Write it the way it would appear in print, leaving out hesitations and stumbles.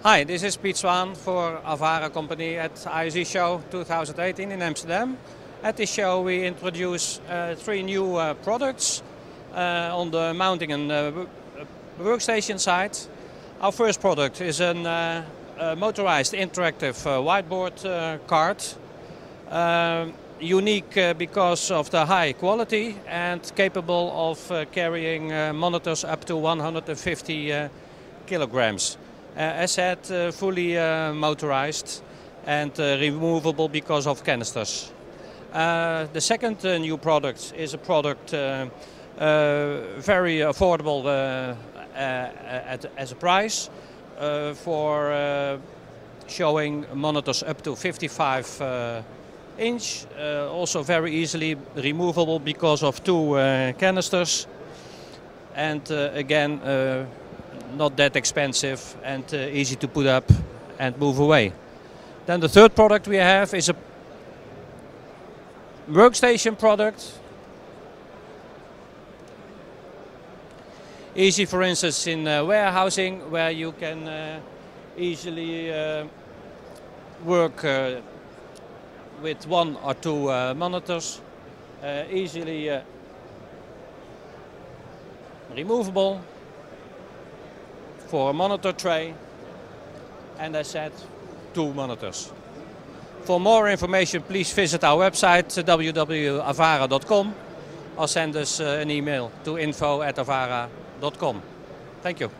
Hi, this is Piet Zwaan for Aavara company at ISE show 2018 in Amsterdam. At this show we introduce three new products on the mounting and workstation side. Our first product is a motorized interactive whiteboard card. Unique because of the high quality and capable of carrying monitors up to 150 kilograms. As said, fully motorized and removable because of canisters. The second new product is a product very affordable as a price for showing monitors up to 55 inch, also very easily removable because of two canisters, and again not that expensive and easy to put up and move away. Then the third product we have is a workstation product. Easy, for instance, in warehousing, where you can easily work with one or two monitors, easily removable for a monitor tray, and as said, two monitors. For more information, please visit our website www.aavara.com or send us an email to info@aavara.com. Thank you.